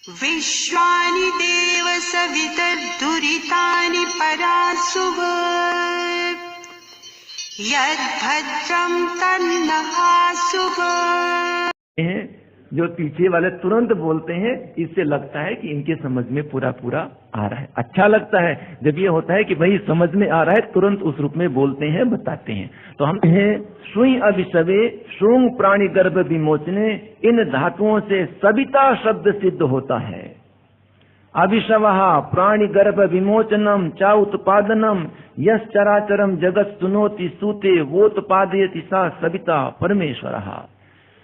विश्वानि देव सवितर्दुरितानि परासुः यद्भद्रं तन्नहासुः। जो पीछे वाले तुरंत बोलते हैं, इससे लगता है कि इनके समझ में पूरा पूरा आ रहा है, अच्छा लगता है जब ये होता है कि भाई समझ में आ रहा है, तुरंत उस रूप में बोलते हैं, बताते हैं। तो हम सुई अभिशवे श्रृंग प्राणी गर्भ विमोचने, इन धातुओं से सविता शब्द सिद्ध होता है। अभिशवः प्राणी गर्भ विमोचनम चा उत्पादनम यस चराचरम जगत सुनोति सूते वोत्पादयति सा सविता परमेश्वरः।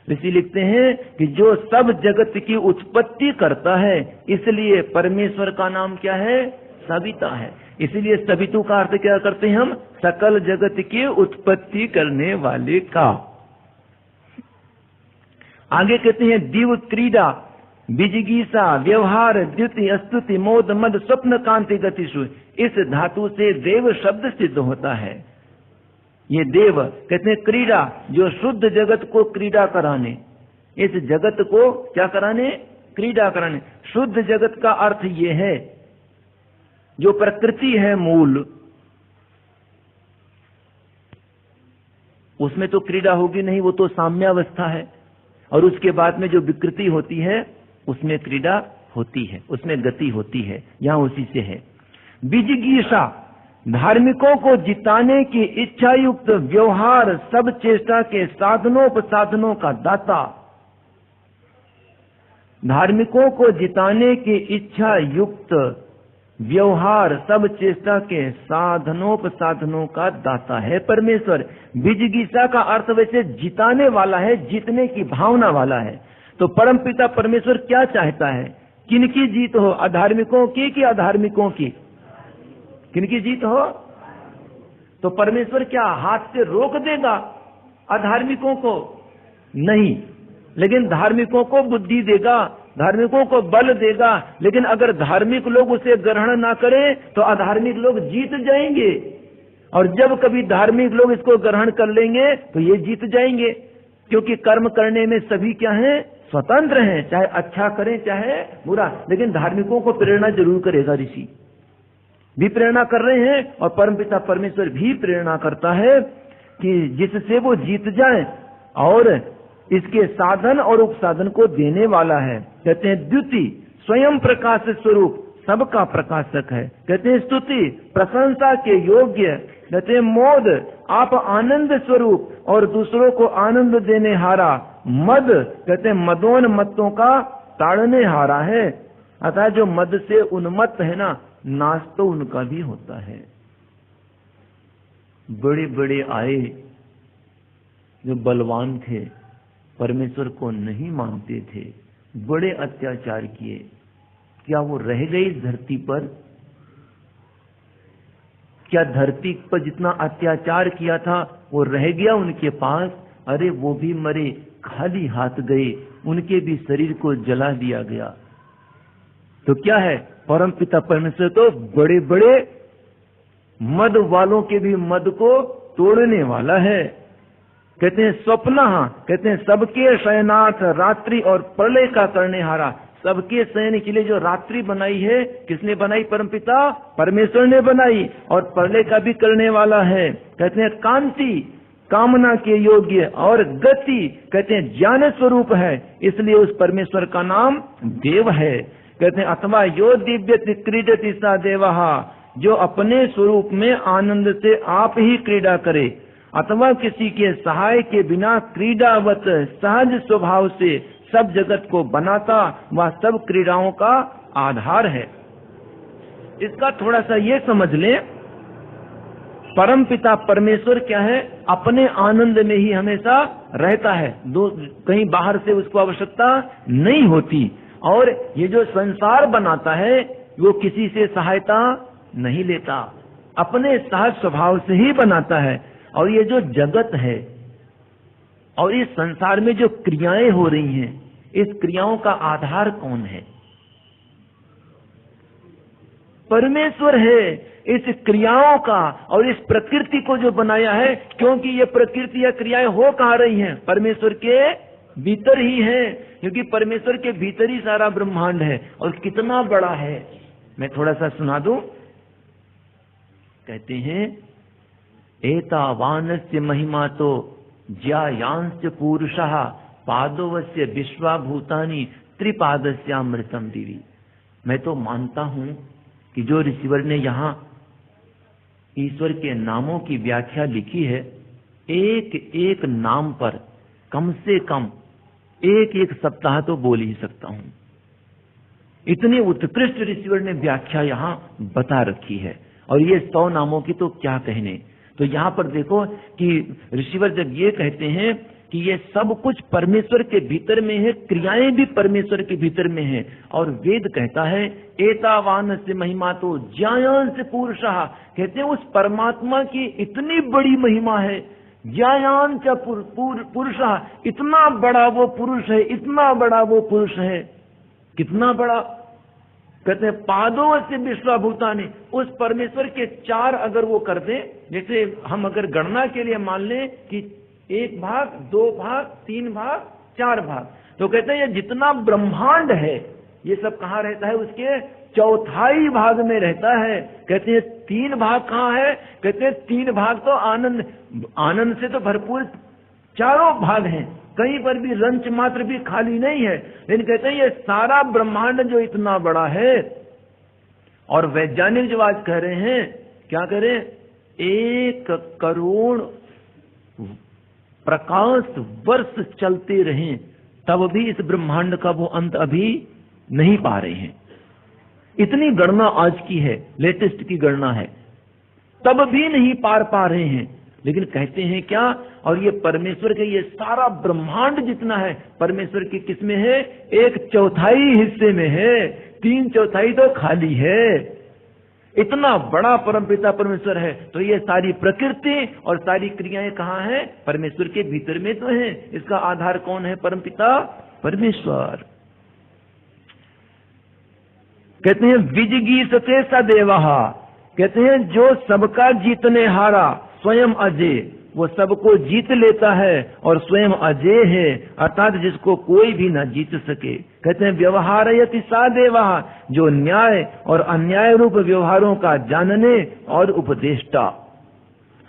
ऋषि लिखते हैं कि जो सब जगत की उत्पत्ति करता है, इसलिए परमेश्वर का नाम क्या है? सविता है। इसलिए सवितु का अर्थ क्या करते हैं हम? सकल जगत की उत्पत्ति करने वाले का। आगे कहते हैं दिव क्रीड़ा बिजिगीसा व्यवहार द्युति स्तुति मोद मद स्वप्न कांति गतिषु, इस धातु से देव शब्द सिद्ध होता है। ये देव कहते हैं क्रीड़ा, जो शुद्ध जगत को क्रीड़ा कराने, इस जगत को क्या कराने? क्रीड़ा कराने। शुद्ध जगत का अर्थ ये है जो प्रकृति है मूल, उसमें तो क्रीड़ा होगी नहीं, वो तो साम्यावस्था है। और उसके बाद में जो विकृति होती है उसमें क्रीड़ा होती है, उसमें गति होती है, यहां उसी से है। बिजिगीषा धार्मिकों को जिताने की इच्छा युक्त व्यवहार, सब चेष्टा के साधनोपसाधनों का दाता। धार्मिकों को जिताने की इच्छा युक्त व्यवहार, सब चेष्टा के साधनोपसाधनों का दाता है परमेश्वर। बिजिगीषा का अर्थ वैसे जिताने वाला है, जीतने की भावना वाला है। तो परमपिता परमेश्वर क्या चाहता है? किनकी जीत हो? अधार्मिकों की कि अधार्मिकों की? किनकी जीत हो? तो परमेश्वर क्या हाथ से रोक देगा अधार्मिकों को? नहीं, लेकिन धार्मिकों को बुद्धि देगा, धार्मिकों को बल देगा। लेकिन अगर धार्मिक लोग उसे ग्रहण ना करें तो अधार्मिक लोग जीत जाएंगे, और जब कभी धार्मिक लोग इसको ग्रहण कर लेंगे तो ये जीत जाएंगे। क्योंकि कर्म करने में सभी क्या हैं? स्वतंत्र हैं, चाहे अच्छा करें चाहे बुरा। लेकिन धार्मिकों को प्रेरणा जरूर करेगा, ऋषि भी प्रेरणा कर रहे हैं और परमपिता परमेश्वर भी प्रेरणा करता है कि जिससे वो जीत जाए, और इसके साधन और उपसाधन को देने वाला है। कहते हैं द्युति स्वयं प्रकाश स्वरूप, सबका प्रकाशक है। कहते हैं स्तुति प्रशंसा के योग्य। कहते हैं मोद आप आनंद स्वरूप और दूसरों को आनंद देने हारा। मद कहते हैं मदोन्मत्तों का ताड़ने हारा है। अतः जो मद से उन्मत्त है ना, नाश तो उनका भी होता है। बड़े बड़े आए जो बलवान थे, परमेश्वर को नहीं मानते थे, बड़े अत्याचार किए, क्या वो रह गए इस धरती पर? क्या धरती पर जितना अत्याचार किया था वो रह गया उनके पास? अरे वो भी मरे, खाली हाथ गए, उनके भी शरीर को जला दिया गया। तो क्या है? परमपिता परमेश्वर तो बड़े बड़े मद वालों के भी मद को तोड़ने वाला है। कहते हैं स्वप्न, कहते हैं सबके शयनाथ, रात्रि और प्रलय का करने हारा। सबके शयन के लिए जो रात्रि बनाई है, किसने बनाई? परमपिता परमेश्वर ने बनाई, और प्रलय का भी करने वाला है। कहते हैं कांति कामना के योग्य, और गति कहते हैं ज्ञान स्वरूप है, इसलिए उस परमेश्वर का नाम देव है। कहते हैं अथवा यो दिव्यति क्रीडति सा देवः, जो अपने स्वरूप में आनंद से आप ही क्रीड़ा करे, अथवा किसी के सहाय के बिना क्रीडावत सहज स्वभाव से सब जगत को बनाता, वह सब क्रीड़ाओं का आधार है। इसका थोड़ा सा ये समझ लें, परमपिता परमेश्वर क्या है? अपने आनंद में ही हमेशा रहता है, कहीं बाहर से उसको आवश्यकता नहीं होती। और ये जो संसार बनाता है वो किसी से सहायता नहीं लेता, अपने सहज स्वभाव से ही बनाता है। और ये जो जगत है और इस संसार में जो क्रियाएं हो रही हैं, इस क्रियाओं का आधार कौन है? परमेश्वर है। इस क्रियाओं का और इस प्रकृति को जो बनाया है, क्योंकि ये प्रकृति या क्रियाएं हो कहाँ रही हैं? परमेश्वर के भीतर ही है, क्योंकि परमेश्वर के भीतर ही सारा ब्रह्मांड है। और कितना बड़ा है, मैं थोड़ा सा सुना दूं। कहते हैं एतावानस्य महिमा तो ज्यायांश पुरुषः पादोवस्य विश्वाभूतानि त्रिपादस्यामृतम दिवी। मैं तो मानता हूं कि जो ऋषिवर ने यहाँ ईश्वर के नामों की व्याख्या लिखी है, एक एक नाम पर कम से कम एक एक सप्ताह तो बोल ही सकता हूं। इतनी उत्कृष्ट ऋषिवर ने व्याख्या यहाँ बता रखी है। और ये 100 नामों की तो क्या कहने। तो यहाँ पर देखो कि ऋषिवर जब ये कहते हैं कि ये सब कुछ परमेश्वर के भीतर में है, क्रियाएं भी परमेश्वर के भीतर में है। और वेद कहता है एतावान से महिमा तो ज्यायांश पुरुषः, कहते हैं उस परमात्मा की इतनी बड़ी महिमा है। ज्यायांश पुरुषः, इतना बड़ा वो पुरुष है, इतना बड़ा वो पुरुष है। कितना बड़ा, कहते हैं पादों से विश्वभूतानि, उस परमेश्वर के 4 अगर वो कर दे, जैसे हम अगर गणना के लिए मान लें कि 1 भाग, 2 भाग, 3 भाग, 4 भाग, तो कहते हैं ये जितना ब्रह्मांड है ये सब कहाँ रहता है, उसके 1/4 भाग में रहता है। कहते हैं 3 भाग कहाँ है, कहते हैं 3 भाग तो आनंद से तो भरपूर चारों भाग हैं, कहीं पर भी रंच मात्र भी खाली नहीं है। लेकिन कहते हैं ये सारा ब्रह्मांड जो इतना बड़ा है, और वैज्ञानिक जो आज कह रहे हैं, क्या कह रहे हैं, 1 करोड़ प्रकाश वर्ष चलते रहें तब भी इस ब्रह्मांड का वो अंत अभी नहीं पा रहे हैं। इतनी गणना आज की है, लेटेस्ट की गणना है, तब भी नहीं पार पा रहे हैं। लेकिन कहते हैं क्या, और ये परमेश्वर के ये सारा ब्रह्मांड जितना है परमेश्वर के किस में है, 1/4 हिस्से में है, 3/4 तो खाली है। इतना बड़ा परमपिता परमेश्वर है, तो ये सारी प्रकृति और सारी क्रियाएं कहाँ हैं, परमेश्वर के भीतर में तो हैं। इसका आधार कौन है, परमपिता परमेश्वर। कहते हैं विजिगीषते सदेवः, कहते हैं जो सबका जीतने हारा स्वयं अजय, वो सबको जीत लेता है और स्वयं अजय है, अर्थात जिसको कोई भी न जीत सके। कहते हैं व्यवहारयति सा देवः, जो न्याय और अन्याय रूप व्यवहारों का जानने और उपदेष्टा,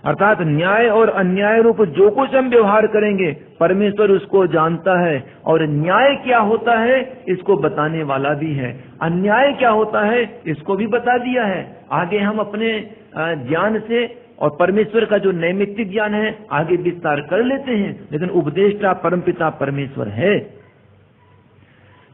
अर्थात न्याय और अन्याय रूप जो कुछ हम व्यवहार करेंगे परमेश्वर उसको जानता है। और न्याय क्या होता है इसको बताने वाला भी है, अन्याय क्या होता है इसको भी बता दिया है। आगे हम अपने ज्ञान से और परमेश्वर का जो नैमित्तिक ज्ञान है आगे विस्तार कर लेते हैं, लेकिन उपदेष्टा परमपिता परमेश्वर है।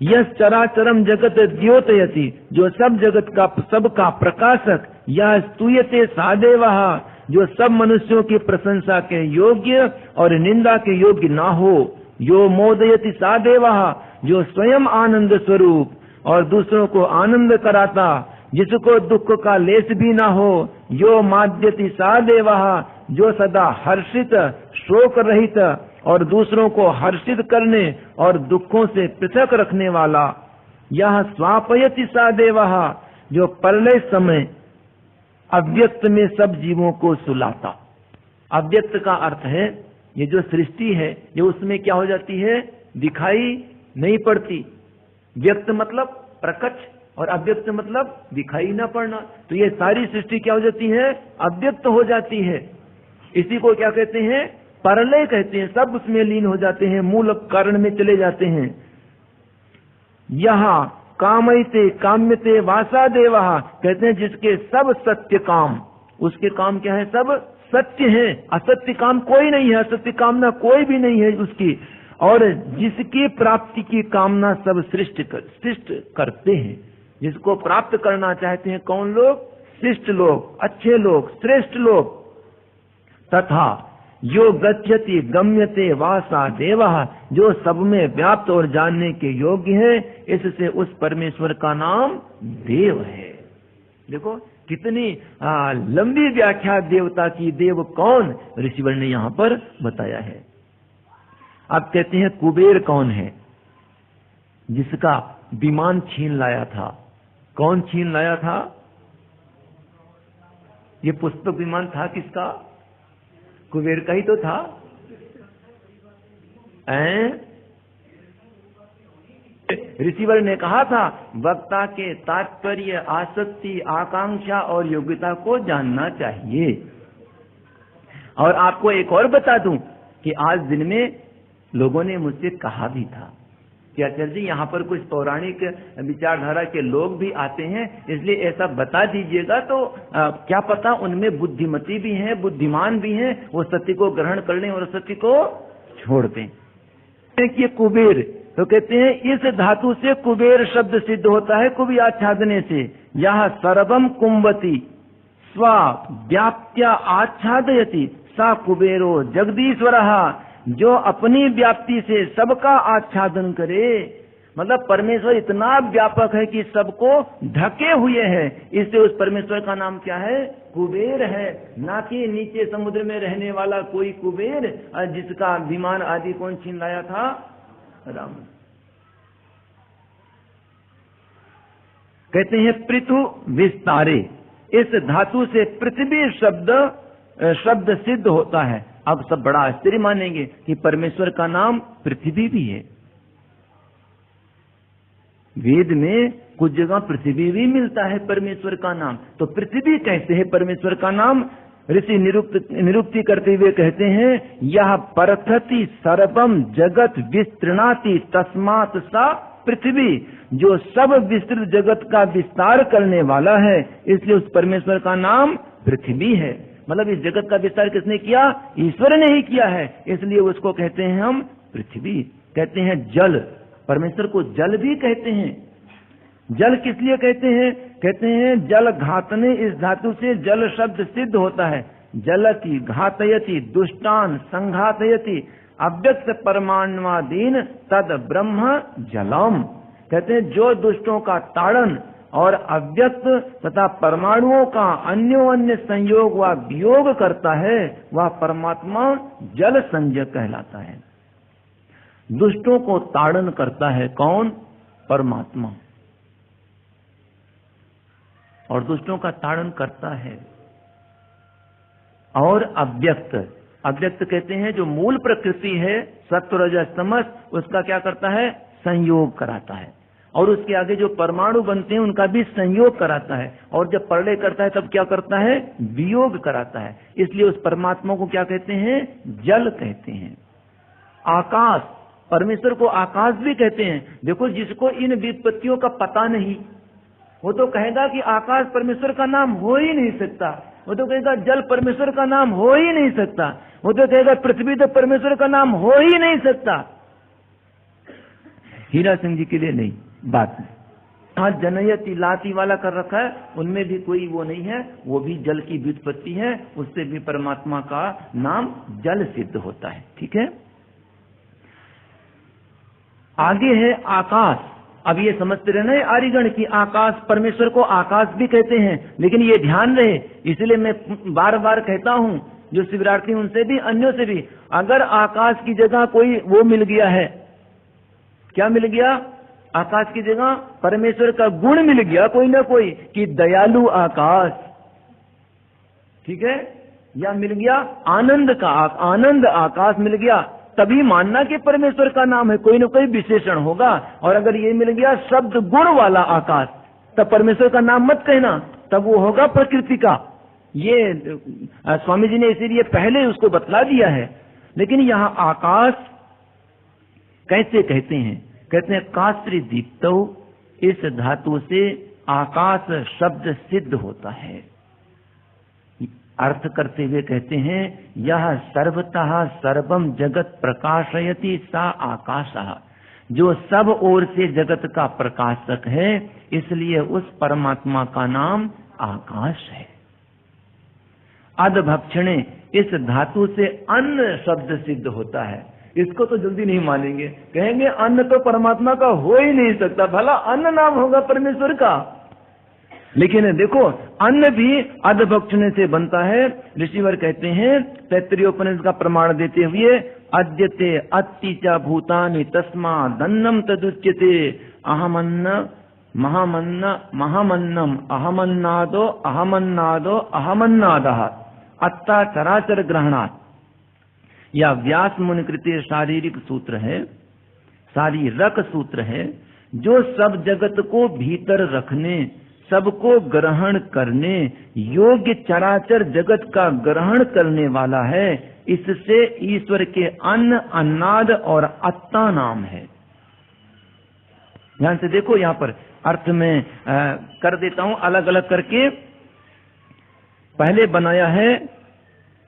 यह चराचरम जगत द्योतयति, जो सब जगत का सबका प्रकाशक, यह स्तूयते सादेवः, जो सब मनुष्यों की प्रशंसा के योग्य और निंदा के योग्य ना हो। यो मोदयति सादेवः, जो स्वयं आनंद स्वरूप और दूसरों को आनंद कराता, जिसको दुख का लेस भी ना हो। यो माद्यति सादेवः, जो सदा हर्षित शोक रहित और दूसरों को हर्षित करने और दुखों से पृथक रखने वाला। यह स्वापयति सादेवः, जो प्रलय समय अव्यक्त में सब जीवों को सुलाता। अव्यक्त का अर्थ है ये जो सृष्टि है ये उसमें क्या हो जाती है, दिखाई नहीं पड़ती। व्यक्त मतलब प्रकट और अव्यक्त मतलब दिखाई ना पड़ना। तो ये सारी सृष्टि क्या हो जाती है, अव्यक्त हो जाती है। इसी को क्या कहते हैं, प्रलय कहते हैं। सब उसमें लीन हो जाते हैं, मूल कारण में चले जाते हैं। यहाँ कामयते काम्यते वासादेवः, कहते हैं जिसके सब सत्य काम, उसके काम क्या है, सब सत्य है, असत्य काम कोई नहीं है, असत्य कामना कोई भी नहीं है उसकी। और जिसकी प्राप्ति की कामना सब सृष्ट करते हैं। जिसको प्राप्त करना चाहते हैं कौन लोग, शिष्ट लोग, अच्छे लोग, श्रेष्ठ लोग। तथा यो गच्छति गम्यते वासा देवः, जो सब में व्याप्त और जानने के योग्य है, इससे उस परमेश्वर का नाम देव है। देखो कितनी लंबी व्याख्या देवता की। देव कौन, ऋषिवर ने यहाँ पर बताया है। अब कहते हैं कुबेर कौन है, जिसका विमान छीन लाया था। कौन छीन लाया था, ये पुष्पक विमान था किसका, कुबेर का ही तो था। रिसीवर ने कहा था वक्ता के तात्पर्य, आसक्ति, आकांक्षा और योग्यता को जानना चाहिए। और आपको एक और बता दूं कि आज दिन में लोगों ने मुझसे कहा भी था कि आचार्य जी यहाँ पर कुछ पौराणिक विचारधारा के लोग भी आते हैं, इसलिए ऐसा बता दीजिएगा तो क्या पता उनमें बुद्धिमती भी हैं, बुद्धिमान भी हैं, वो सत्य को ग्रहण कर लें और सत्य को छोड़ दें। कि कुबेर, तो कहते हैं इस धातु से कुबेर शब्द सिद्ध होता है, कुबी आच्छादने से। यह सर्वम कुंभती स्व व्याप्त्या आच्छादयति सा कुबेरो जगदीश्वरः, जो अपनी व्याप्ति से सबका आच्छादन करे। मतलब परमेश्वर इतना व्यापक है कि सबको ढके हुए है, इससे उस परमेश्वर का नाम क्या है? कुबेर है, ना कि नीचे समुद्र में रहने वाला कोई कुबेर जिसका विमान आदि कौन छीन लाया था? राम। कहते हैं पृथु विस्तारे, इस धातु से पृथ्वी शब्द सिद्ध होता है। अब सब बड़ा आश्चर्य मानेंगे कि परमेश्वर का नाम पृथ्वी भी है। वेद में कुछ जगह पृथ्वी भी मिलता है परमेश्वर का नाम, तो पृथ्वी कैसे है परमेश्वर का नाम? ऋषि निरुक्ति करते हुए कहते हैं यह परथति सर्वम जगत विस्तृणाति तस्मात् सा पृथ्वी, जो सब विस्तृत जगत का विस्तार करने वाला है, इसलिए उस परमेश्वर का नाम पृथ्वी है। मतलब इस जगत का विस्तार किसने किया? ईश्वर ने ही किया है, इसलिए उसको कहते हैं हम पृथ्वी। कहते हैं जल, परमेश्वर को जल भी कहते हैं। जल किस लिए कहते हैं? कहते हैं जल घातने, इस धातु से जल शब्द सिद्ध होता है। जलति घातयति दुष्टान संघातयति अव्यक्त परमाणुवादीन तद ब्रह्म जलम। कहते हैं जो दुष्टों का ताड़न और अव्यक्त तथा परमाणुओं का अन्योन्य संयोग व वियोग करता है, वह परमात्मा जल संज्ञक कहलाता है। दुष्टों को ताड़न करता है कौन? परमात्मा। और दुष्टों का ताड़न करता है। और अव्यक्त, अव्यक्त कहते हैं जो मूल प्रकृति है सत्व रजस तमस, उसका क्या करता है? संयोग कराता है। और उसके आगे जो परमाणु बनते हैं उनका भी संयोग कराता है। और जब प्रलय करता है तब क्या करता है? वियोग कराता है। इसलिए उस परमात्मा को क्या कहते हैं? जल कहते हैं। आकाश, परमेश्वर को आकाश भी कहते हैं। देखो जिसको इन व्युत्पत्तियों का पता नहीं, वो तो कहेगा कि आकाश परमेश्वर का नाम हो ही नहीं सकता, वो तो कहेगा जल परमेश्वर का नाम हो ही नहीं सकता, वो तो कहेगा पृथ्वी तो परमेश्वर का नाम हो ही नहीं सकता। हीरा सिंह जी के लिए नहीं बात है। हाँ, जनयति लाती वाला कर रखा है, उनमें भी कोई वो नहीं है, वो भी जल की व्युत्पत्ति है, उससे भी परमात्मा का नाम जल सिद्ध होता है। ठीक है, आगे है आकाश। अब ये समझते रहना है आर्यगण की आकाश, परमेश्वर को आकाश भी कहते हैं, लेकिन ये ध्यान रहे, इसलिए मैं बार बार कहता हूं जो शिवरात्रि उनसे भी अन्यों से भी, अगर आकाश की जगह कोई वो मिल गया है, क्या मिल गया? आकाश की जगह परमेश्वर का गुण मिल गया कोई ना कोई, कि दयालु आकाश, ठीक है, या मिल गया आनंद का आनंद आकाश मिल गया, तभी मानना कि परमेश्वर का नाम है, कोई ना कोई विशेषण होगा। और अगर ये मिल गया शब्द गुण वाला आकाश, तब परमेश्वर का नाम मत कहना, तब वो होगा प्रकृति का। ये स्वामी जी ने इसीलिए पहले उसको बतला दिया है। लेकिन यहाँ आकाश कैसे कहते हैं? कहते हैं काश्री दीप्तो, इस धातु से आकाश शब्द सिद्ध होता है। अर्थ करते हुए कहते हैं यह सर्वतः सर्वम जगत प्रकाशयति सा आकाशः, जो सब ओर से जगत का प्रकाशक है, इसलिए उस परमात्मा का नाम आकाश है। अधभक्षणे, इस धातु से अन्न शब्द सिद्ध होता है। इसको तो जल्दी नहीं मानेंगे, कहेंगे अन्न तो परमात्मा का हो ही नहीं सकता, भला अन्न नाम होगा परमेश्वर का। लेकिन देखो अन्न भी अधभक्षण से बनता है। ऋषिवर कहते हैं तैत्तरीयोपनिषद का प्रमाण देते हुए, अद्यते अत्ति च भूतानि तस्मादन्नम तदुच्यते अहमन्न महामन्न महामन्नम अहमन्नादो अहमन्नादो अहमन्नादः अत्ता चराचर ग्रहणात्। या व्यास मुनि कृत शारीरिक सूत्र है, शारीरक सूत्र है। जो सब जगत को भीतर रखने, सबको ग्रहण करने योग्य चराचर जगत का ग्रहण करने वाला है, इससे ईश्वर के अन्न, अन्नाद और अत्ता नाम है। ध्यान से देखो, यहाँ पर अर्थ में कर देता हूं अलग अलग करके। पहले बनाया है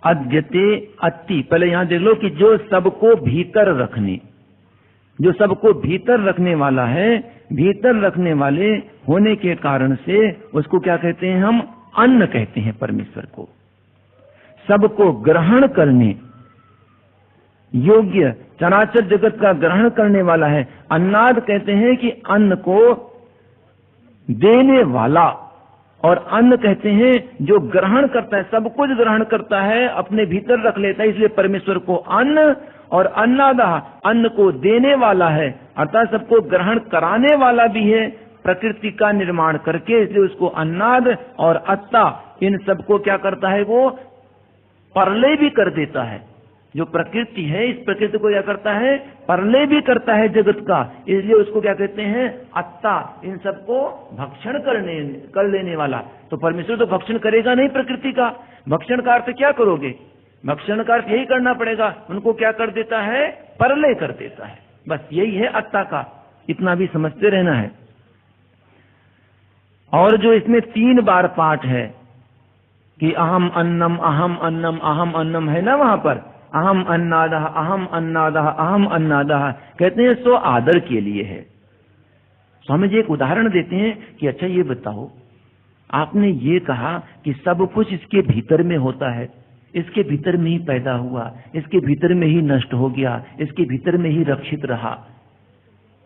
अद्यते अति। पहले यहां देख लो कि जो सबको भीतर रखने, जो सबको भीतर रखने वाला है, भीतर रखने वाले होने के कारण से उसको क्या कहते हैं? हम अन्न कहते हैं परमेश्वर को। सबको ग्रहण करने योग्य चराचर जगत का ग्रहण करने वाला है। अन्नाद कहते हैं कि अन्न को देने वाला, और अन्न कहते हैं जो ग्रहण करता है, सब कुछ ग्रहण करता है, अपने भीतर रख लेता है, इसलिए परमेश्वर को अन्न। और अन्नादा अन्न को देने वाला है, अर्थात सबको ग्रहण कराने वाला भी है प्रकृति का निर्माण करके, इसलिए उसको अन्नाद। और अत्ता इन सबको क्या करता है? वो परलय भी कर देता है। जो प्रकृति है, इस प्रकृति को क्या करता है? परलय भी करता है जगत का, इसलिए उसको क्या कहते हैं? अत्ता। इन सबको भक्षण कर लेने वाला। तो परमेश्वर तो भक्षण करेगा नहीं प्रकृति का। भक्षण का अर्थ क्या करोगे? भक्षण का अर्थ यही करना पड़ेगा, उनको क्या कर देता है? परलय कर देता है। बस यही है अत्ता का, इतना भी समझते रहना है। और जो इसमें 3 बार पाठ है कि अहम अन्नम अहम अन्नम अहम अन्नम है ना, वहां पर अहम अन्नादः अहम अन्नादः अहम अन्नादः कहते हैं, सो आदर के लिए है। स्वामी जी एक उदाहरण देते हैं कि अच्छा ये बताओ, आपने ये कहा कि सब कुछ इसके भीतर में होता है, इसके भीतर में ही पैदा हुआ, इसके भीतर में ही नष्ट हो गया, इसके भीतर में ही रक्षित रहा,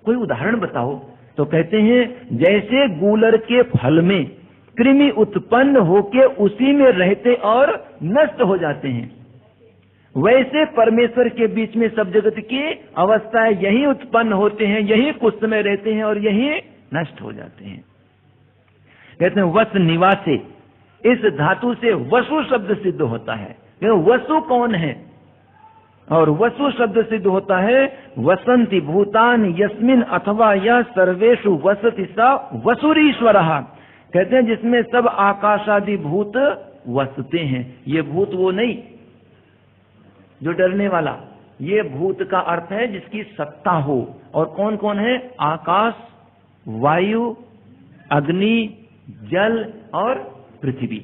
कोई उदाहरण बताओ। तो कहते हैं जैसे गूलर के फल में कृमि उत्पन्न होके उसी में रहते और नष्ट हो जाते हैं, वैसे परमेश्वर के बीच में सब जगत की अवस्थाएं यही उत्पन्न होते हैं, यही कुछ समय रहते हैं और यही नष्ट हो जाते हैं। कहते हैं वस निवासे, इस धातु से वसु शब्द सिद्ध होता है। वसु कौन है? और वसु शब्द सिद्ध होता है वसंति भूतान यस्मिन अथवा यह सर्वेषु वसति सा वसुरीश्वरः। कहते हैं जिसमें सब आकाशादि भूत वसते हैं। ये भूत वो नहीं जो डरने वाला, ये भूत का अर्थ है जिसकी सत्ता हो। और कौन कौन है? आकाश, वायु, अग्नि, जल और पृथ्वी।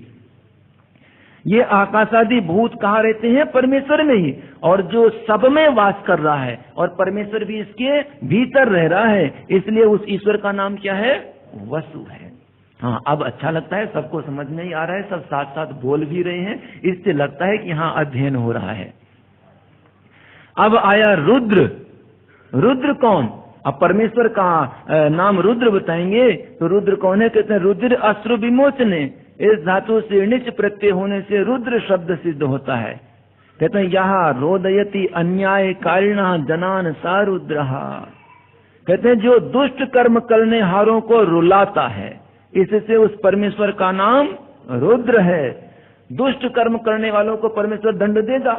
ये आकाशादि भूत कहाँ रहते हैं? परमेश्वर में ही। और जो सब में वास कर रहा है और परमेश्वर भी इसके भीतर रह रहा है, इसलिए उस ईश्वर का नाम क्या है? वसु है। हाँ, अब अच्छा लगता है, सबको समझ में ही आ रहा है, सब साथ साथ बोल भी रहे हैं, इससे लगता है कि हाँ अध्ययन हो रहा है। अब आया रुद्र। रुद्र कौन? अब परमेश्वर का नाम रुद्र बताएंगे तो रुद्र कौन है? कहते हैं रुद्र अश्रु विमोचने, इस धातु से निच प्रत्यय होने से रुद्र शब्द सिद्ध होता है। कहते हैं यहाँ रोदयति अन्याय कारिणा जनान सा रुद्र। कहते हैं जो दुष्ट कर्म करने हारों को रुलाता है, इससे उस परमेश्वर का नाम रुद्र है। दुष्ट कर्म करने वालों को परमेश्वर दंड देगा,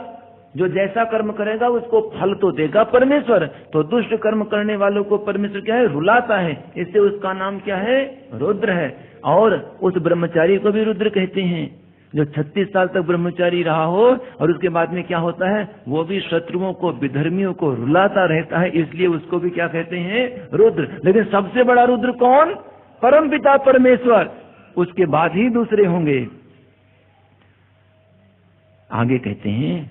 जो जैसा कर्म करेगा उसको फल तो देगा परमेश्वर। तो दुष्ट कर्म करने वालों को परमेश्वर क्या है? रुलाता है, इससे उसका नाम क्या है? रुद्र है। और उस ब्रह्मचारी को भी रुद्र कहते हैं जो 36 साल तक ब्रह्मचारी रहा हो और उसके बाद में क्या होता है? वो भी शत्रुओं को, विधर्मियों को रुलाता रहता है, इसलिए उसको भी क्या कहते हैं? रुद्र। लेकिन सबसे बड़ा रुद्र कौन? परमपिता परमेश्वर, उसके बाद ही दूसरे होंगे। आगे कहते हैं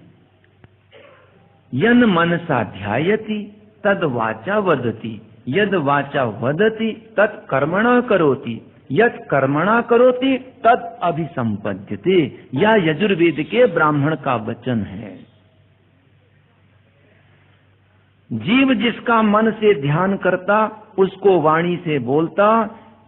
यन मनसा ध्यायति तद वाचा वदति, यद वाचा वदति तत् कर्मणा करोति, यत् कर्मणा करोति तद अभिसंपद्यते। यह यजुर्वेद के ब्राह्मण का वचन है। जीव जिसका मन से ध्यान करता उसको वाणी से बोलता,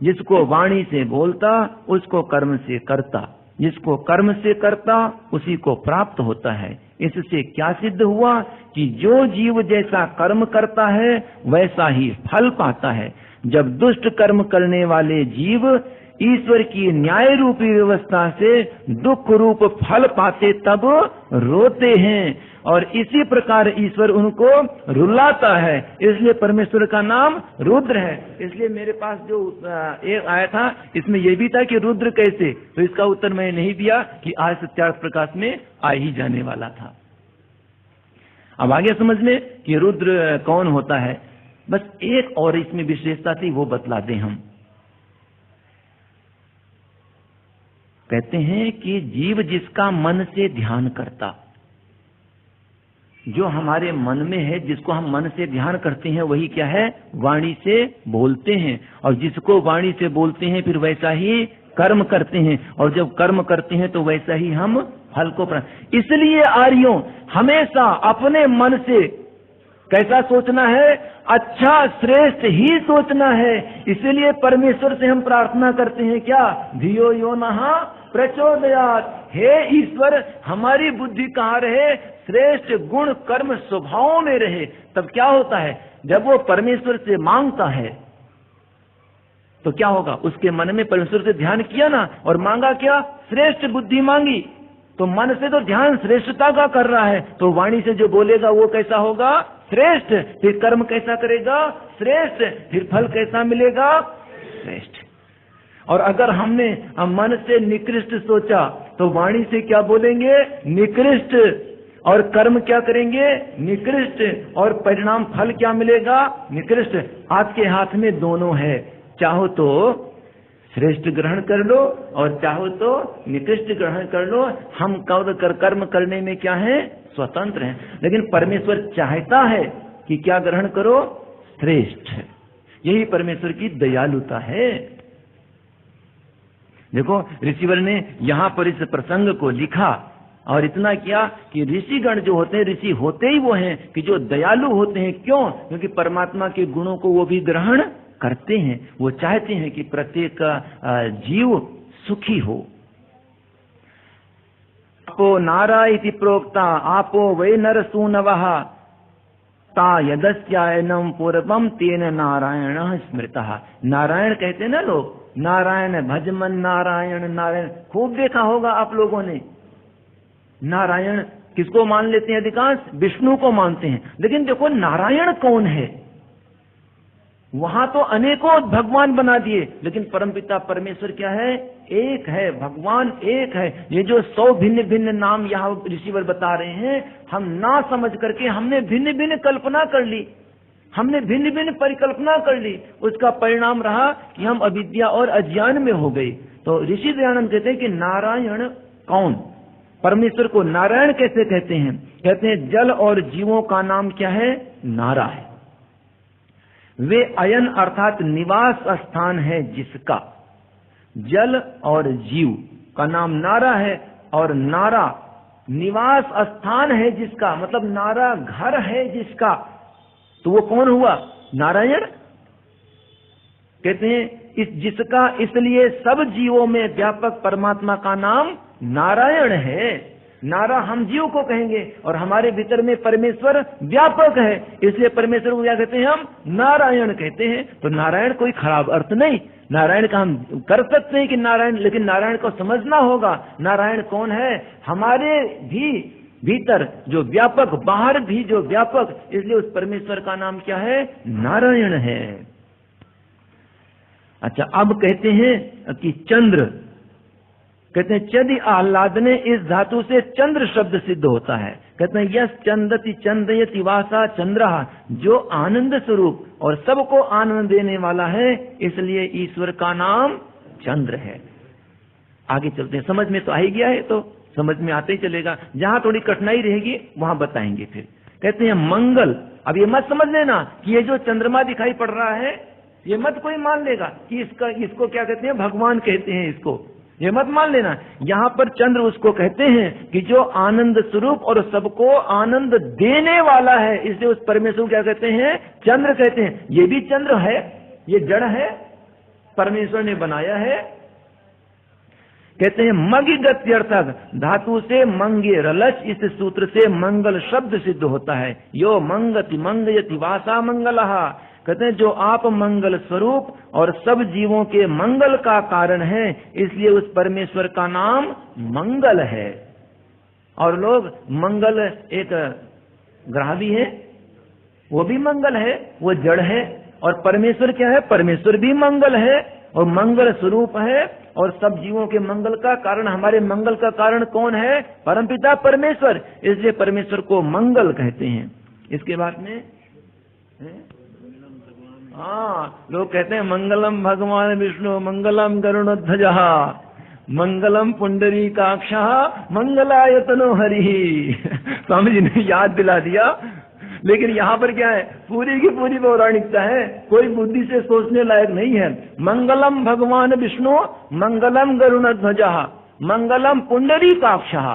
जिसको वाणी से बोलता उसको कर्म से करता, जिसको कर्म से करता उसी को प्राप्त होता है। इससे क्या सिद्ध हुआ कि जो जीव जैसा कर्म करता है वैसा ही फल पाता है। जब दुष्ट कर्म करने वाले जीव ईश्वर की न्याय रूपी व्यवस्था से दुख रूप फल पाते तब रोते हैं, और इसी प्रकार ईश्वर उनको रुलाता है, इसलिए परमेश्वर का नाम रुद्र है। इसलिए मेरे पास जो एक आया था, इसमें यह भी था कि रुद्र कैसे, तो इसका उत्तर मैंने नहीं दिया कि आज सत्यार्थ प्रकाश में आ ही जाने वाला था। अब आगे समझ में कि रुद्र कौन होता है। बस एक और इसमें विशेषता थी, वो बतला दें हम। कहते हैं कि जीव जिसका मन से ध्यान करता, जो हमारे मन में है, जिसको हम मन से ध्यान करते हैं, वही क्या है, वाणी से बोलते हैं, और जिसको वाणी से बोलते हैं फिर वैसा ही कर्म करते हैं, और जब कर्म करते हैं तो वैसा ही हम फल को प्राप्त। इसलिए आर्यों हमेशा अपने मन से कैसा सोचना है, अच्छा श्रेष्ठ ही सोचना है। इसलिए परमेश्वर से हम प्रार्थना करते हैं क्या, धियो यो नः प्रचोदयात्, हे ईश्वर हमारी बुद्धि कहाँ रहे, श्रेष्ठ गुण कर्म स्वभाव में रहे। तब क्या होता है, जब वो परमेश्वर से मांगता है तो क्या होगा, उसके मन में परमेश्वर से ध्यान किया ना, और मांगा क्या, श्रेष्ठ बुद्धि मांगी, तो मन से तो ध्यान श्रेष्ठता का कर रहा है, तो वाणी से जो बोलेगा वो कैसा होगा, श्रेष्ठ। फिर कर्म कैसा करेगा, श्रेष्ठ। फिर फल कैसा मिलेगा, श्रेष्ठ। और अगर हमने मन से निकृष्ट सोचा तो वाणी से क्या बोलेंगे, निकृष्ट, और कर्म क्या करेंगे, निकृष्ट, और परिणाम फल क्या मिलेगा, निकृष्ट। आपके हाथ में दोनों है, चाहो तो श्रेष्ठ ग्रहण कर लो और चाहो तो निकृष्ट ग्रहण कर लो। हम कर्म करने में क्या है, स्वतंत्र हैं, लेकिन परमेश्वर चाहता है कि क्या ग्रहण करो, श्रेष्ठ। यही परमेश्वर की दयालुता है। देखो ऋषिवर ने यहां पर इस प्रसंग को लिखा और इतना किया कि ऋषिगण जो होते हैं, ऋषि होते ही वो हैं कि जो दयालु होते हैं। क्यों, क्योंकि परमात्मा के गुणों को वो भी ग्रहण करते हैं। वो चाहते हैं कि प्रत्येक जीव सुखी हो। आपो नारा इति प्रोक्ता आपो वै नर सूनवः ता यदस्यायनम पूर्वम तेन नारायण स्मृतः। नारायण कहते ना लोग, नारायण भजमन नारायण नारायण, खूब देखा होगा आप लोगों ने। नारायण किसको मान लेते हैं, अधिकांश विष्णु को मानते हैं, लेकिन देखो नारायण कौन है। वहां तो अनेकों भगवान बना दिए, लेकिन परमपिता परमेश्वर क्या है, एक है, भगवान एक है। ये जो 100 भिन्न भिन्न नाम यहाँ ऋषिवर बता रहे हैं, हम ना समझ करके हमने भिन्न भिन्न कल्पना कर ली, हमने भिन्न भिन्न परिकल्पना कर ली। उसका परिणाम रहा कि हम अविद्या और अज्ञान में हो गए। तो ऋषि दयानंद कहते हैं कि नारायण कौन, परमेश्वर को नारायण कैसे कहते हैं। कहते हैं जल और जीवों का नाम क्या है, नारा है। वे अयन अर्थात निवास स्थान है जिसका, जल और जीव का नाम नारा है, और नारा निवास स्थान है जिसका, मतलब नारा घर है जिसका। तो वो कौन हुआ, नारायण। कहते हैं इस जिसका, इसलिए सब जीवों में व्यापक परमात्मा का नाम नारायण है। नारा हम जीव को कहेंगे, और हमारे भीतर में परमेश्वर व्यापक है, इसलिए परमेश्वर को क्या कहते हैं, हम नारायण कहते हैं। तो नारायण कोई खराब अर्थ नहीं, नारायण का हम कर सकते हैं कि नारायण, लेकिन नारायण को समझना होगा नारायण कौन है, हमारे भी भीतर जो व्यापक, बाहर भी जो व्यापक, इसलिए उस परमेश्वर का नाम क्या है, नारायण है। अच्छा, अब कहते हैं कि चंद्र, कहते हैं चदि आह्लादने, इस धातु से चंद्र शब्द सिद्ध होता है। कहते हैं यस चंदति चंदयति वासा चंद्रः, जो आनंद स्वरूप और सबको आनंद देने वाला है, इसलिए ईश्वर का नाम चंद्र है। आगे चलते हैं, समझ में तो आ ही गया है, तो समझ में आते ही चलेगा। जहां थोड़ी कठिनाई रहेगी वहां बताएंगे फिर। कहते हैं मंगल। अब ये मत समझ लेना कि ये जो चंद्रमा दिखाई पड़ रहा है, ये मत कोई मान लेगा कि इसको क्या कहते हैं, भगवान कहते हैं इसको, ये मत मान लेना। यहाँ पर चंद्र उसको कहते हैं कि जो आनंद स्वरूप और सबको आनंद देने वाला है, इसलिए उस परमेश्वर को क्या कहते हैं, चंद्र कहते हैं। ये भी चंद्र है, ये जड़ है, परमेश्वर ने बनाया है। कहते हैं मगिगत्यर्थक, धातु से मंगे रलच, इस सूत्र से मंगल शब्द सिद्ध होता है। यो मंगति मंगयति वासा मंगलः, कहते हैं जो आप मंगल स्वरूप और सब जीवों के मंगल का कारण है, इसलिए उस परमेश्वर का नाम मंगल है। और लोग मंगल एक ग्रह भी है, वो भी मंगल है, वो जड़ है। और परमेश्वर क्या है? परमेश्वर भी मंगल है और मंगल स्वरूप है और सब जीवों के मंगल का कारण। हमारे मंगल का कारण कौन है? परमपिता परमेश्वर, इसलिए परमेश्वर को मंगल कहते हैं। इसके बाद में लोग कहते हैं मंगलम भगवान विष्णु, मंगलम गरुड़ध्वजः, मंगलम पुंडरीकाक्षः, मंगलायतनो हरि। स्वामी जी ने याद दिला दिया। लेकिन यहाँ पर क्या है? पूरी की पूरी पौराणिकता है, कोई बुद्धि से सोचने लायक नहीं है। मंगलम भगवान विष्णु, मंगलम गरुड़ध्वजः, मंगलम पुंडरीकाक्षः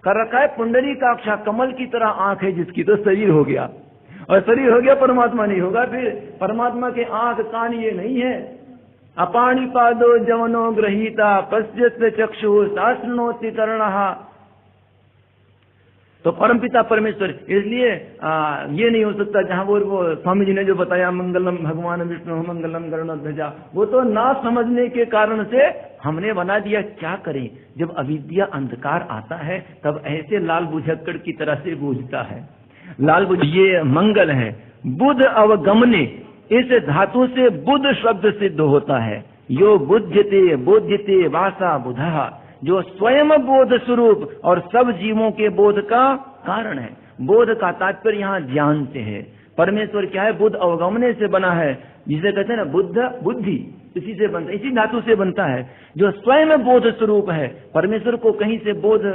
कर रखा है। पुंडरीकाक्षा कमल की तरह आंख है जिसकी, तो शरीर हो गया। और शरीर हो गया, परमात्मा नहीं होगा। फिर परमात्मा के आंख कान ये नहीं है। अपाणी पादो जवनो गृहीता पश्यत चक्षु शास्त्रोति कर्णः। तो परमपिता परमेश्वर, इसलिए ये नहीं हो सकता जहां वो स्वामी जी ने जो बताया मंगलम भगवान विष्णु मंगलम गरुड़ध्वजा, वो तो ना समझने के कारण से हमने बना दिया। क्या करें? जब अविद्या अंधकार आता है तब ऐसे लाल बुझक्कड़ की तरह से बूझता है। लाल बुझ, ये मंगल है। बुध अवगमने, इस धातु से बुध शब्द सिद्ध होता है। यो बुध्यते बोध्यते वासा बुधः, जो स्वयं बोध स्वरूप और सब जीवों के बोध का कारण है। बोध का तात्पर्य यहाँ ज्ञान से है। परमेश्वर क्या है? बुद्ध अवगमने से बना है, जिसे कहते हैं ना बुद्ध, बुद्धि इसी से बनता है, इसी धातु से बनता है, जो स्वयं बोध स्वरूप है। परमेश्वर को कहीं से बोध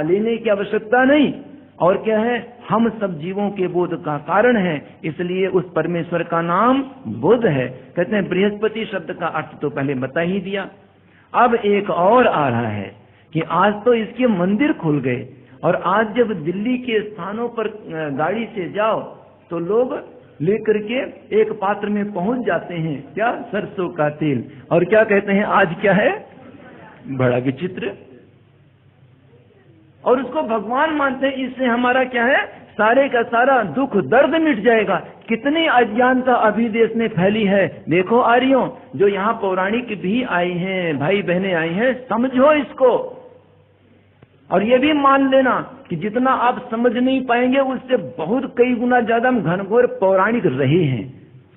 लेने की आवश्यकता नहीं। और क्या है? हम सब जीवों के बोध का कारण है, इसलिए उस परमेश्वर का नाम बुद्ध है। कहते हैं बृहस्पति शब्द का अर्थ तो पहले बता ही दिया। अब एक और आ रहा है कि आज तो इसके मंदिर खुल गए, और आज जब दिल्ली के स्थानों पर गाड़ी से जाओ तो लोग लेकर के एक पात्र में पहुंच जाते हैं, क्या? सरसों का तेल। और क्या कहते हैं? आज क्या है? बड़ा विचित्र। और उसको भगवान मानते हैं। इससे हमारा क्या है? सारे का सारा दुख दर्द मिट जाएगा। कितनी अज्ञानता अभी देश में फैली है। देखो आर्यों, जो यहाँ पौराणिक भी आए हैं, भाई बहनें आई हैं, समझो इसको। और ये भी मान लेना कि जितना आप समझ नहीं पाएंगे उससे बहुत कई गुना ज्यादा हम घनघोर पौराणिक रहे हैं।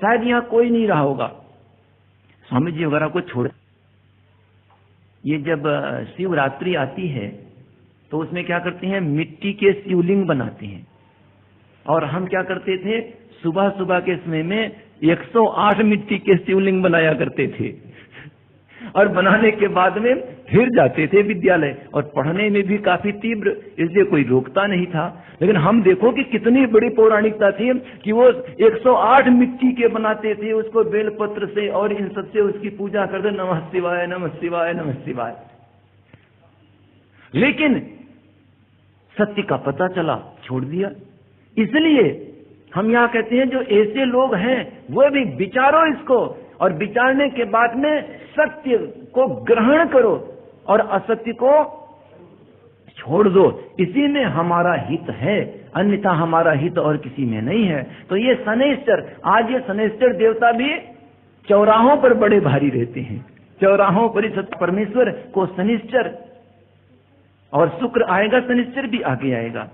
शायद यहाँ कोई नहीं रहा होगा। स्वामी जी वगैरह को छोड़, ये जब शिवरात्रि आती है तो उसमें क्या करते हैं? मिट्टी के शिवलिंग बनाते हैं। और हम क्या करते थे? सुबह सुबह के समय में 108 मिट्टी के शिवलिंग बनाया करते थे। और बनाने के बाद में फिर जाते थे विद्यालय, और पढ़ने में भी काफी तीव्र, इसलिए कोई रोकता नहीं था। लेकिन हम देखो कि कितनी बड़ी पौराणिकता थी कि वो 108 मिट्टी के बनाते थे, उसको बेलपत्र से और इन सबसे उसकी पूजा करते, नमः शिवाय नमः शिवाय नमः शिवाय। लेकिन सत्य का पता चला, छोड़ दिया। इसलिए हम यहाँ कहते हैं जो ऐसे लोग हैं वो भी विचारो इसको, और विचारने के बाद में सत्य को ग्रहण करो और असत्य को छोड़ दो। इसी में हमारा हित है, अन्यथा हमारा हित और किसी में नहीं है। तो ये शनैश्चर, आज ये शनैश्चर देवता भी चौराहों पर बड़े भारी रहते हैं। चौराहों पर सत्य परमेश्वर को शनिश्चर, और शुक्र आएगा, शनिश्चर भी आगे आएगा।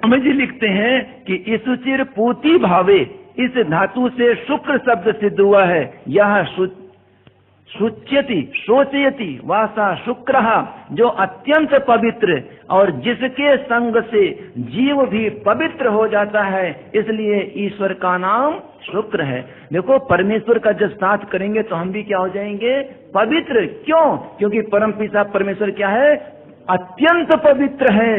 हमें जी लिखते हैं कि इसुचिर पूति भावे, इस धातु से शुक्र शब्द सिद्ध हुआ है। यह शुच्यति शोचयति वासा शुक्रः, जो अत्यंत पवित्र और जिसके संग से जीव भी पवित्र हो जाता है, इसलिए ईश्वर का नाम शुक्र है। देखो परमेश्वर का जब साथ करेंगे तो हम भी क्या हो जाएंगे? पवित्र। क्यों? क्योंकि परमपिता परमेश्वर क्या है? अत्यंत पवित्र है।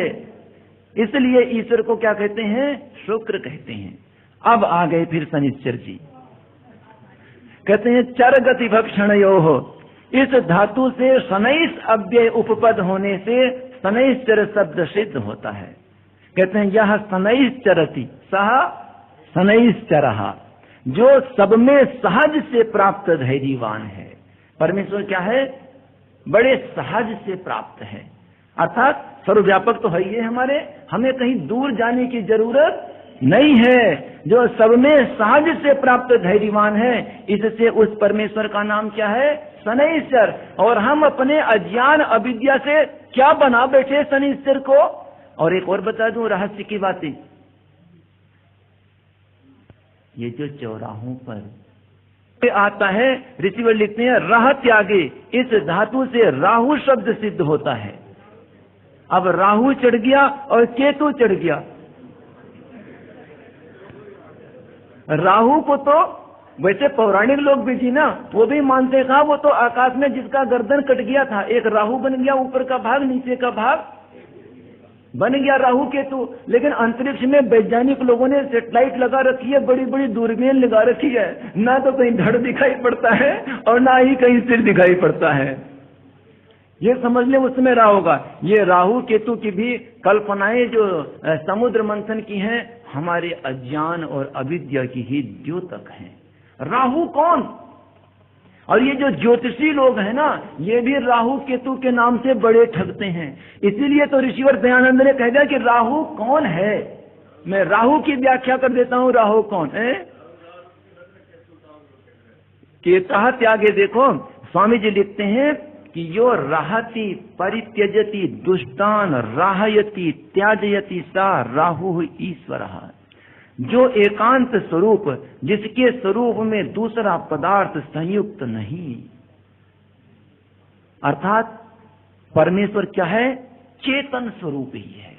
इसलिए ईश्वर को क्या कहते हैं? शुक्र कहते हैं। अब आ गए फिर शनिश्चर जी, कहते हैं चर गति भक्षणयोः, इस धातु से शनैश अव्यय उपपद होने से शनैश्चर शब्द सिद्ध होता है। कहते हैं यह शनैश्चरति सह शनैश्चरः, जो सब में सहज से प्राप्त धैर्यवान है। परमेश्वर क्या है? बड़े सहज से प्राप्त है, अर्थात सर्वव्यापक तो है ये हमारे, हमें कहीं दूर जाने की जरूरत नहीं है, जो सब में सहज से प्राप्त धैर्यवान है, इससे उस परमेश्वर का नाम क्या है? शनैश्वर। और हम अपने अज्ञान अविद्या से क्या बना बैठे शनैश्वर को। और एक और बता दूं रहस्य की बातें, ये जो चौराहों पर आता है, ऋषिवर लिखते हैं राह त्यागे, इस धातु से राहु शब्द सिद्ध होता है। अब राहु चढ़ गया और केतु चढ़ गया। राहु को तो वैसे पौराणिक लोग भी थी ना, वो भी मानते था वो तो आकाश में जिसका गर्दन कट गया था, एक राहु बन गया, ऊपर का भाग नीचे का भाग बन गया राहु केतु। लेकिन अंतरिक्ष में वैज्ञानिक लोगों ने सेटेलाइट लगा रखी है, बड़ी बड़ी दूरबीन लगा रखी है, ना तो कहीं धड़ दिखाई पड़ता है और ना ही कहीं सिर दिखाई पड़ता है। ये समझ ले उसमें रहा होगा। ये राहु केतु की भी कल्पनाएं जो समुद्र मंथन की हैं, हमारे अज्ञान और अविद्या की ही द्योतक हैं। राहु कौन? और ये जो ज्योतिषी लोग हैं ना, ये भी राहु केतु के नाम से बड़े ठगते हैं। इसीलिए तो ऋषिवर दयानंद ने कह दिया कि राहु कौन है। मैं राहु की व्याख्या कर देता हूं, राहु कौन है। केतः त्यागे, देखो स्वामी जी लिखते हैं कि यो राहति परित्यजति दुष्टान राहयति त्याजयति सा राहु ईश्वरः। जो एकांत स्वरूप, जिसके स्वरूप में दूसरा पदार्थ संयुक्त नहीं, अर्थात परमेश्वर क्या है? चेतन स्वरूप ही है।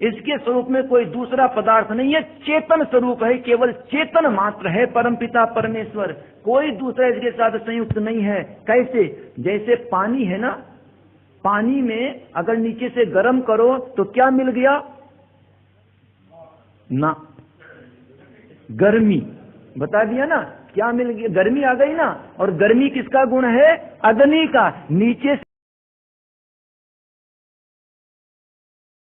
इसके स्वरूप में कोई दूसरा पदार्थ नहीं है, चेतन स्वरूप है, केवल चेतन मात्र है परमपिता परमेश्वर, कोई दूसरा इसके साथ संयुक्त नहीं है। कैसे? जैसे पानी है ना, पानी में अगर नीचे से गर्म करो तो क्या मिल गया ना? गर्मी। बता दिया ना, क्या मिल गया? गर्मी आ गई ना। और गर्मी किसका गुण है? अग्नि का। नीचे